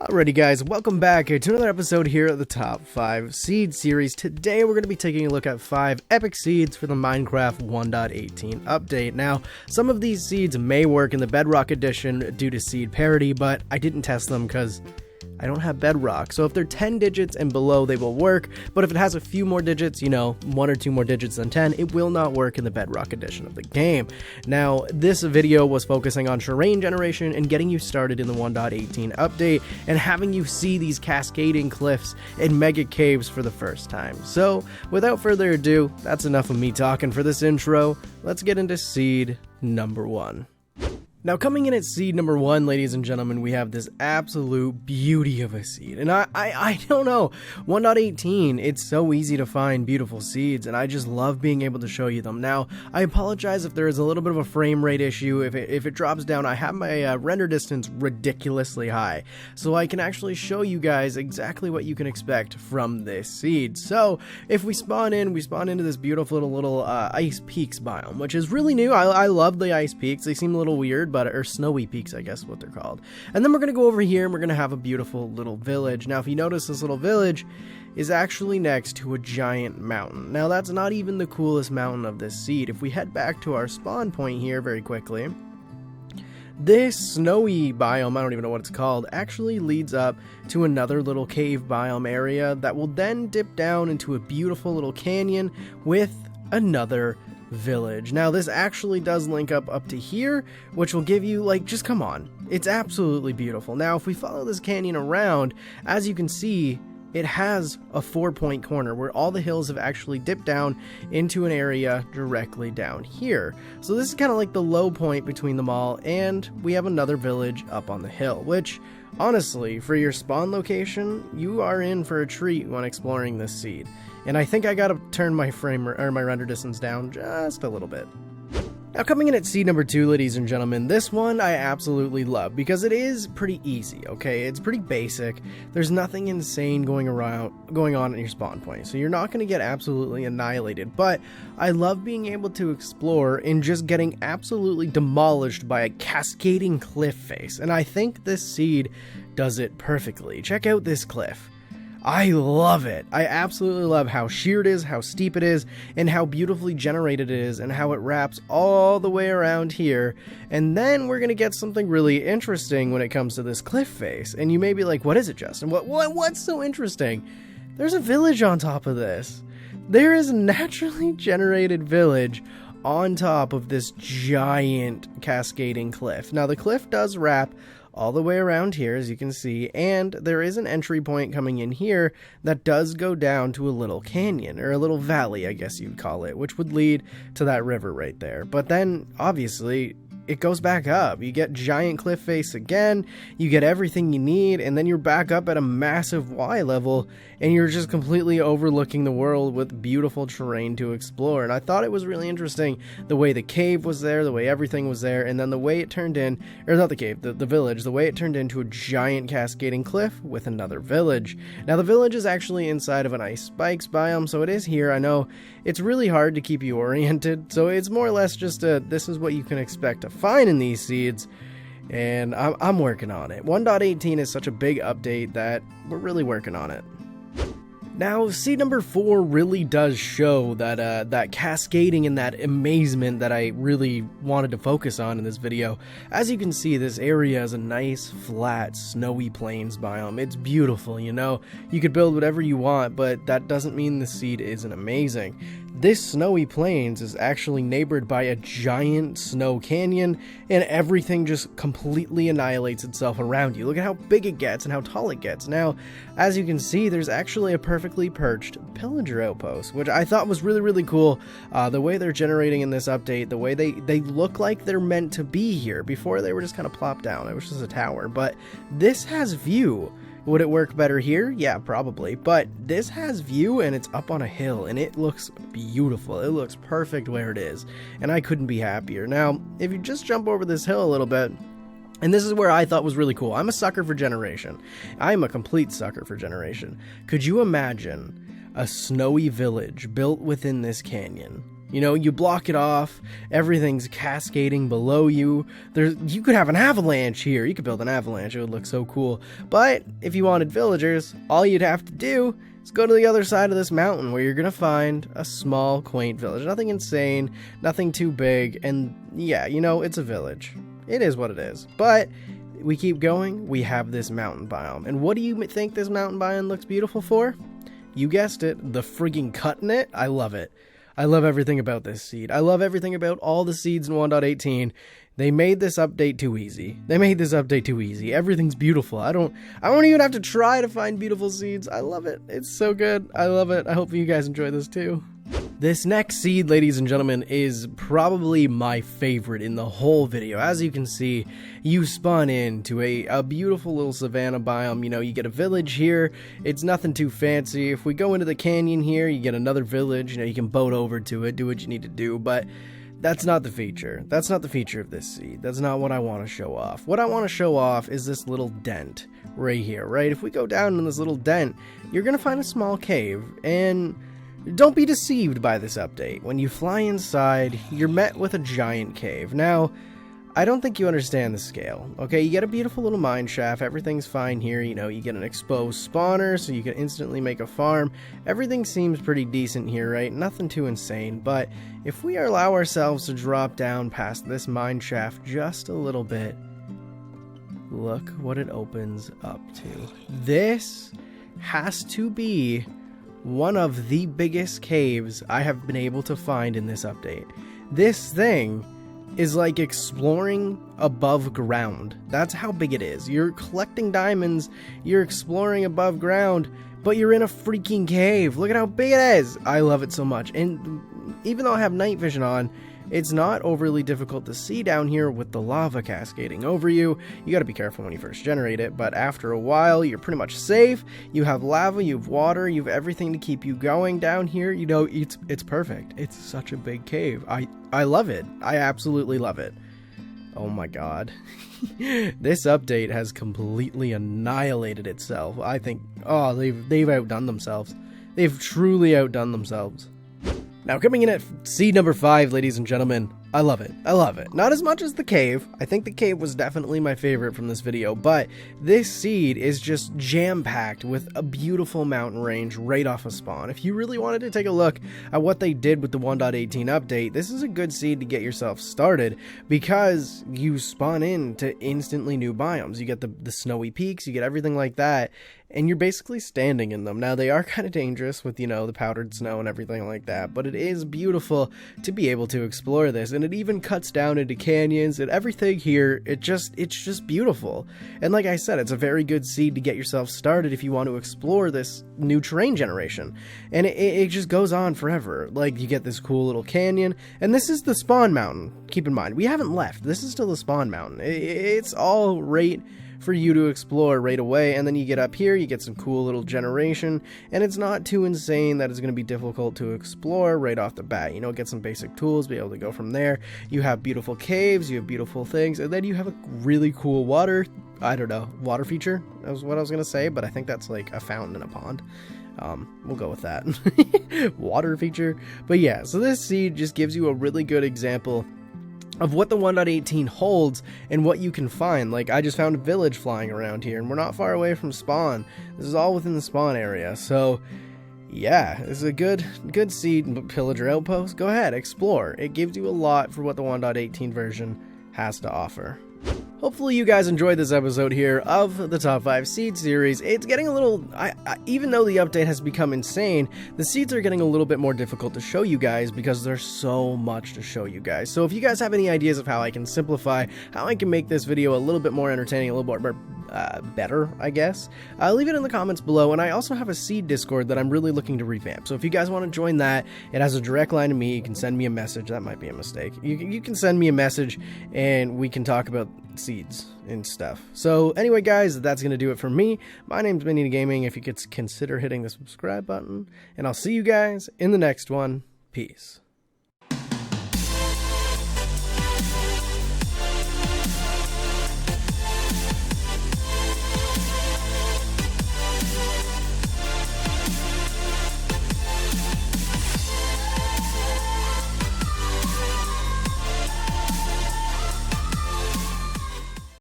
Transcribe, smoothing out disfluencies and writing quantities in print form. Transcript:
Alrighty guys, welcome back to another episode here at the Top 5 Seed series. Today we're going to be taking a look at 5 epic seeds for the Minecraft 1.18 update. Now, some of these seeds may work in the Bedrock edition due to seed parity, but I didn't test them because I don't have Bedrock. So if they're 10 digits and below, they will work, but if it has a few more digits, you know, 1 or 2 more digits than 10, it will not work in the Bedrock edition of the game. Now, this video was focusing on terrain generation and getting you started in the 1.18 update and having you see these cascading cliffs and mega caves for the first time. So, without further ado, that's enough of me talking for this intro. Let's get into seed number 1. Now, coming in at seed number 1, ladies and gentlemen, we have this absolute beauty of a seed. And I don't know, 1.18, it's so easy to find beautiful seeds, and I just love being able to show you them. Now, I apologize if there is a little bit of a frame rate issue. If it drops down, I have my render distance ridiculously high, so I can actually show you guys exactly what you can expect from this seed. So, if we spawn into this beautiful little ice peaks biome, which is really new. I love the ice peaks. They seem a little weird, or snowy peaks, I guess what they're called. And then we're going to go over here and we're going to have a beautiful little village. Now, if you notice, this little village is actually next to a giant mountain. Now, that's not even the coolest mountain of this seed. If we head back to our spawn point here very quickly, this snowy biome, I don't even know what it's called, actually leads up to another little cave biome area that will then dip down into a beautiful little canyon with another village. Now, this actually does link up to here, which will give you, like, just come on. It's absolutely beautiful. Now, if we follow this canyon around, as you can see, it has a 4-point corner where all the hills have actually dipped down into an area directly down here. So this is kind of like the low point between them all, and we have another village up on the hill, which, honestly, for your spawn location, you are in for a treat when exploring this seed. And I think I gotta turn my my render distance down just a little bit. Now, coming in at seed number 2, ladies and gentlemen, this one I absolutely love because it is pretty easy, okay? It's pretty basic. There's nothing insane going on at your spawn point, so you're not going to get absolutely annihilated, but I love being able to explore and just getting absolutely demolished by a cascading cliff face, and I think this seed does it perfectly. Check out this cliff. I love it. I absolutely love how sheer it is, how steep it is, and how beautifully generated it is, and how it wraps all the way around here. And then we're going to get something really interesting when it comes to this cliff face. And you may be like, what is it, Justin? What's so interesting? There's a village on top of this. There is a naturally generated village on top of this giant cascading cliff. Now, the cliff does wrap all the way around here, as you can see, and there is an entry point coming in here that does go down to a little canyon, or a little valley, I guess you'd call it, which would lead to that river right there. But then, obviously, it goes back up. You get giant cliff face again, you get everything you need, and then you're back up at a massive Y level, and you're just completely overlooking the world with beautiful terrain to explore. And I thought it was really interesting the way the cave was there, the way everything was there, and then the way it turned in, or not the cave, the village, the way it turned into a giant cascading cliff with another village. Now, the village is actually inside of an ice spikes biome, so it is here. I know it's really hard to keep you oriented, so it's more or less just this is what you can expect to find in these seeds, and I'm working on it. 1.18 is such a big update that we're really working on it. Now, seed number 4 really does show that that cascading and that amazement that I really wanted to focus on in this video. As you can see, this area is a nice, flat, snowy plains biome. It's beautiful, you know? You could build whatever you want, but that doesn't mean the seed isn't amazing. This snowy plains is actually neighbored by a giant snow canyon, and everything just completely annihilates itself around you. Look at how big it gets and how tall it gets. Now, as you can see, there's actually a perfectly perched pillager outpost, which I thought was really, really cool. The way they're generating in this update, the way they look like they're meant to be here. Before, they were just kind of plopped down. It was just a tower, but this has view. Would it work better here? Yeah, probably. But this has view, and it's up on a hill, and it looks beautiful. It looks perfect where it is, and I couldn't be happier. Now, if you just jump over this hill a little bit, and this is where I thought was really cool. I'm a sucker for generation. I'm a complete sucker for generation. Could you imagine a snowy village built within this canyon? You know, you block it off, everything's cascading below you. You could have an avalanche here. You could build an avalanche, it would look so cool. But if you wanted villagers, all you'd have to do is go to the other side of this mountain where you're gonna find a small, quaint village. Nothing insane, nothing too big, and yeah, you know, it's a village. It is what it is. But we keep going, we have this mountain biome. And what do you think this mountain biome looks beautiful for? You guessed it, the frigging cut in it. I love it. I love everything about this seed. I love everything about all the seeds in 1.18. They made this update too easy. Everything's beautiful. I don't even have to try to find beautiful seeds. I love it. It's so good. I love it. I hope you guys enjoy this too. This next seed, ladies and gentlemen, is probably my favorite in the whole video. As you can see, you spawn into a beautiful little savanna biome. You know, you get a village here. It's nothing too fancy. If we go into the canyon here, you get another village. You know, you can boat over to it, do what you need to do, but that's not the feature. That's not the feature of this seed. That's not what I want to show off. What I want to show off is this little dent right here, right? If we go down in this little dent, you're going to find a small cave, and don't be deceived by this update. When you fly inside, you're met with a giant cave. Now, I don't think you understand the scale, okay? You get a beautiful little mine shaft, everything's fine here, you know, you get an exposed spawner, so you can instantly make a farm. Everything seems pretty decent here, right? Nothing too insane, but if we allow ourselves to drop down past this mine shaft just a little bit, look what it opens up to. This has to be one of the biggest caves I have been able to find in this update. This thing is like exploring above ground. That's how big it is. You're collecting diamonds, you're exploring above ground, but you're in a freaking cave. Look at how big it is. I love it so much. And even though I have night vision on, it's not overly difficult to see down here with the lava cascading over you. You gotta be careful when you first generate it, but after a while, you're pretty much safe. You have lava, you have water, you have everything to keep you going down here. You know, it's perfect. It's such a big cave. I love it. I absolutely love it. Oh my god. This update has completely annihilated itself. I think, oh, they've outdone themselves. They've truly outdone themselves. Now, coming in at seed number 5, ladies and gentlemen, I love it. I love it. Not as much as the cave. I think the cave was definitely my favorite from this video, but this seed is just jam-packed with a beautiful mountain range right off of spawn. If you really wanted to take a look at what they did with the 1.18 update, this is a good seed to get yourself started because you spawn into instantly new biomes. You get the snowy peaks, you get everything like that, and you're basically standing in them. Now, they are kind of dangerous with, you know, the powdered snow and everything like that, but it is beautiful to be able to explore this, and it even cuts down into canyons, and everything here, it's just beautiful. And like I said, it's a very good seed to get yourself started if you want to explore this new terrain generation. And it just goes on forever. Like, you get this cool little canyon, and this is the spawn mountain. Keep in mind, we haven't left. This is still the spawn mountain. It's all right for you to explore right away, and then you get up here, you get some cool little generation, and it's not too insane that it's going to be difficult to explore right off the bat. You know, get some basic tools, be able to go from there. You have beautiful caves, you have beautiful things, and then you have a really cool water feature, that was what I was going to say, but I think that's like a fountain in a pond. We'll go with that. Water feature. But yeah, so this seed just gives you a really good example of what the 1.18 holds and what you can find. Like, I just found a village flying around here, and we're not far away from spawn. This is all within the spawn area, so yeah, this is a good seed. Pillager outpost, go ahead, explore. It gives you a lot for what the 1.18 version has to offer. Hopefully you guys enjoyed this episode here of the Top 5 Seed series. It's getting a little, even though the update has become insane, the seeds are getting a little bit more difficult to show you guys because there's so much to show you guys. So if you guys have any ideas of how I can simplify, how I can make this video a little bit more entertaining, a little more better, I guess, leave it in the comments below. And I also have a seed Discord that I'm really looking to revamp. So if you guys want to join that, it has a direct line to me. You can send me a message. That might be a mistake. You can send me a message and we can talk about seeds and stuff. So anyway, guys, that's gonna do it for me. My name's Mini Gaming. If you could consider hitting the subscribe button, and I'll see you guys in the next one. Peace.